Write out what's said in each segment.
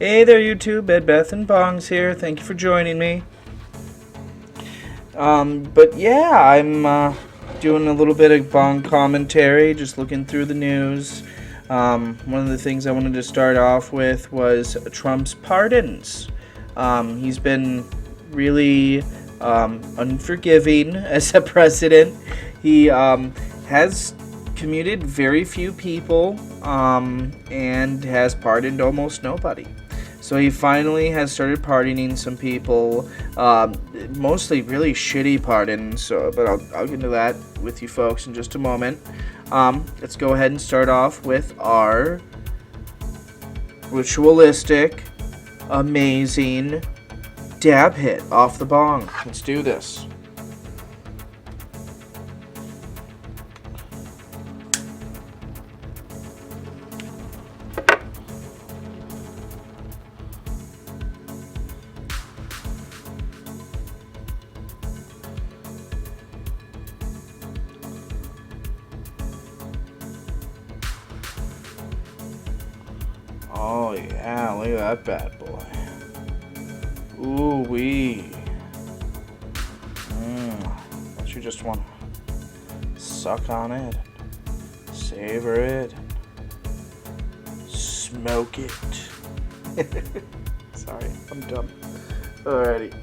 Hey there, YouTube. Ed, Beth, and Bongs here. Thank you for joining me. But yeah, I'm doing a little bit of Bong commentary, just looking through the news. One of the things I wanted to start off with was Trump's pardons. He's been really unforgiving as a president. He has commuted very few people and has pardoned almost nobody. So he finally has started pardoning some people, mostly really shitty pardons. But I'll get into that with you folks in just a moment. Let's go ahead and start off with our ritualistic, amazing dab hit off the bong. Let's do this. Oh yeah, look at that bad boy. Ooh wee. Don't you just want to suck on it, savor it, smoke it? Sorry, I'm dumb. Alrighty.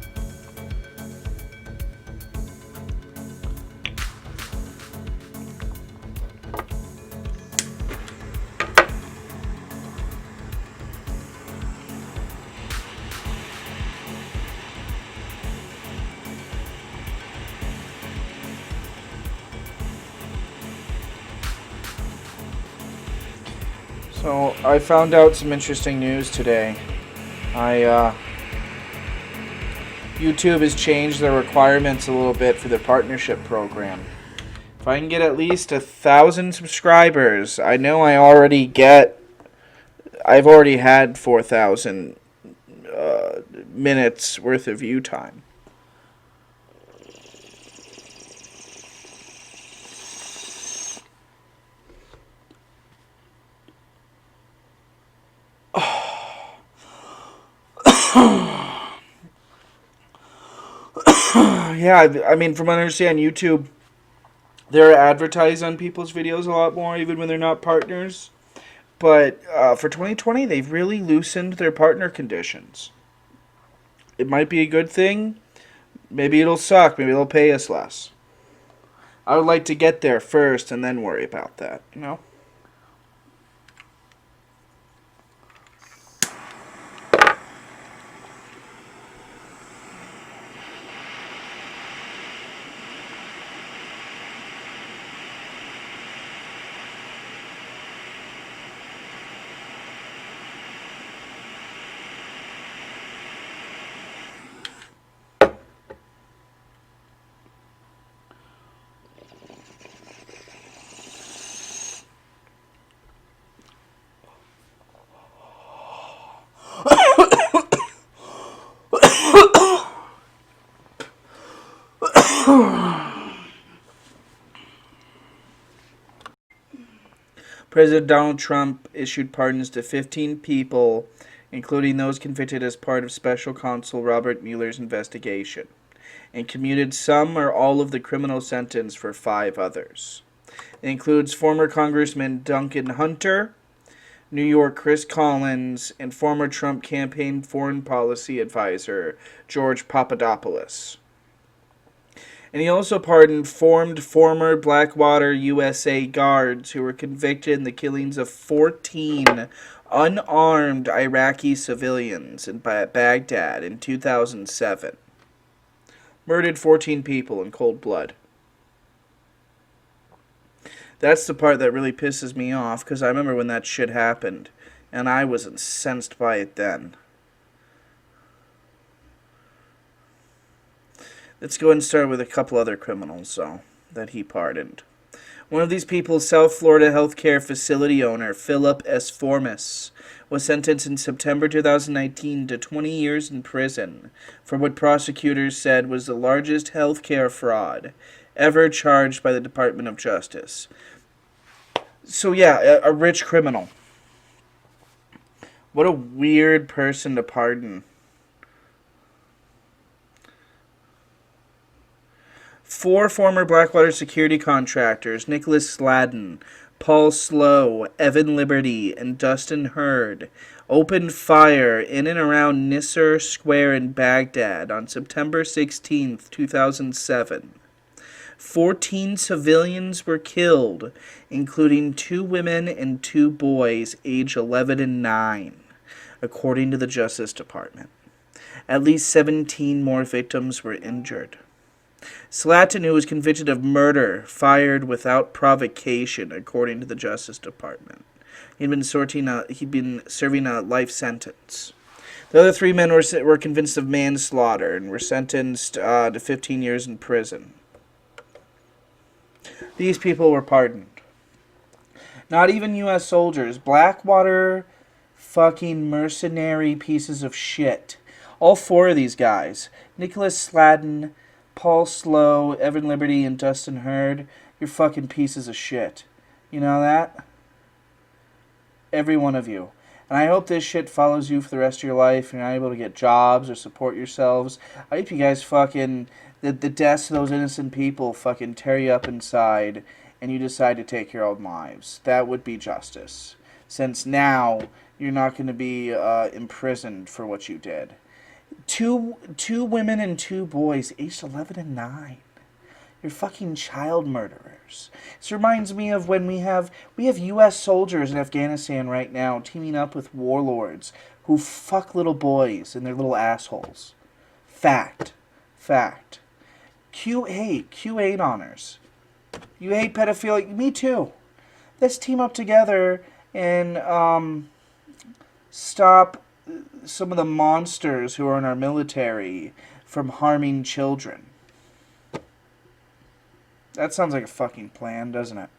So I found out some interesting news today. YouTube has changed their requirements a little bit for their partnership program. If I can get at least 1,000 subscribers, I know I've already had 4,000 minutes worth of view time. Yeah, I mean, from what I understand, YouTube, they're advertised on people's videos a lot more, even when they're not partners. But for 2020, they've really loosened their partner conditions. It might be a good thing. Maybe it'll suck. Maybe they'll pay us less. I would like to get there first and then worry about that, you know? President Donald Trump issued pardons to 15 people, including those convicted as part of Special Counsel Robert Mueller's investigation, and commuted some or all of the criminal sentence for 5 others. It includes former Congressman Duncan Hunter, New York Chris Collins, and former Trump campaign foreign policy advisor George Papadopoulos. And he also pardoned former BlackWater USA guards who were convicted in the killings of 14 unarmed Iraqi civilians in Baghdad in 2007. Murdered 14 people in cold blood. That's the part that really pisses me off, because I remember when that shit happened, and I was incensed by it then. Let's go ahead and start with a couple other criminals, though, that he pardoned. One of these people, South Florida healthcare facility owner Philip S. Formas, was sentenced in September 2019 to 20 years in prison for what prosecutors said was the largest healthcare fraud ever charged by the Department of Justice. So yeah, a rich criminal. What a weird person to pardon. 4 former BlackWater security contractors, Nicholas Sladden, Paul Slow, Evan Liberty, and Dustin Hurd, opened fire in and around Nisr Square in Baghdad on September 16, 2007. 14 civilians were killed, including 2 women and 2 boys aged 11 and 9, according to the Justice Department. At least 17 more victims were injured. Slatton, who was convicted of murder, fired without provocation, according to the Justice Department. He'd been serving a life sentence. The other 3 men were convinced of manslaughter and were sentenced to 15 years in prison. These people were pardoned. Not even U.S. soldiers. BlackWater fucking mercenary pieces of shit. All 4 of these guys. Nicholas Sladden, Paul Slow, Evan Liberty, and Dustin Hurd, you're fucking pieces of shit. You know that? Every one of you. And I hope this shit follows you for the rest of your life. You're not able to get jobs or support yourselves. I hope you guys fucking... The deaths of those innocent people fucking tear you up inside and you decide to take your own lives. That would be justice. Since now, you're not going to be imprisoned for what you did. Two women and 2 boys, aged 11 and 9. You're fucking child murderers. This reminds me of when we have U.S. soldiers in Afghanistan right now teaming up with warlords who fuck little boys and their little assholes. Fact. Q8 honors. You hate pedophilia? Me too. Let's team up together and stop some of the monsters who are in our military from harming children. That sounds like a fucking plan, doesn't it?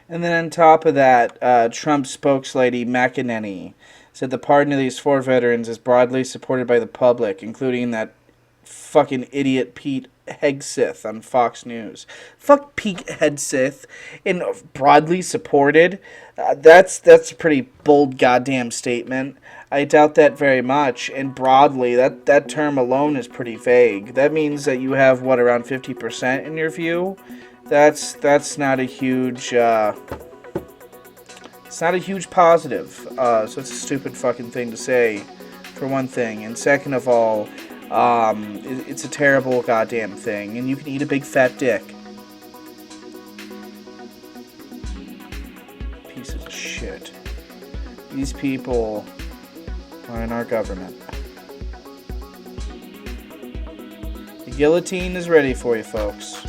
And then on top of that, Trump spokeslady McEnany said the pardon of these 4 veterans is broadly supported by the public, including that fucking idiot Pete Hegseth on Fox News. Fuck Pete Hegseth. And broadly supported? That's a pretty bold goddamn statement. I doubt that very much. And broadly, that term alone is pretty vague. That means that you have, around 50% in your view? That's not a huge... it's not a huge positive. So it's a stupid fucking thing to say, for one thing. And second of all... it's a terrible goddamn thing, and you can eat a big fat dick. Pieces of shit. These people are in our government. The guillotine is ready for you, folks.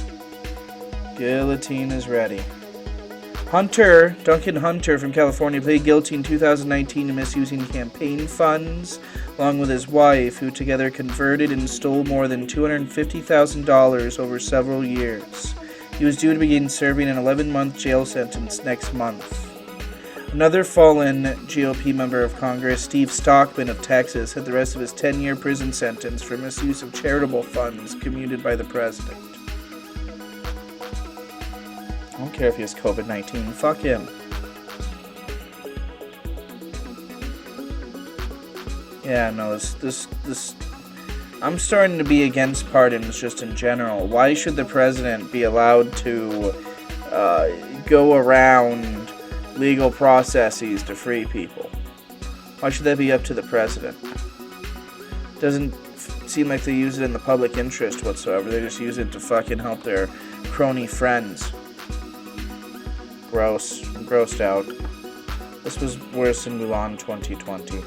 Guillotine is ready. Duncan Hunter from California, pleaded guilty in 2019 to misusing campaign funds, along with his wife, who together converted and stole more than $250,000 over several years. He was due to begin serving an 11-month jail sentence next month. Another fallen GOP member of Congress, Steve Stockman of Texas, had the rest of his 10-year prison sentence for misuse of charitable funds commuted by the president. I don't care if he has COVID-19. Fuck him. Yeah, no, this I'm starting to be against pardons just in general. Why should the president be allowed to go around legal processes to free people? Why should that be up to the president? Doesn't seem like they use it in the public interest whatsoever. They just use it to fucking help their crony friends. Gross. I'm grossed out. This was worse than Mulan 2020.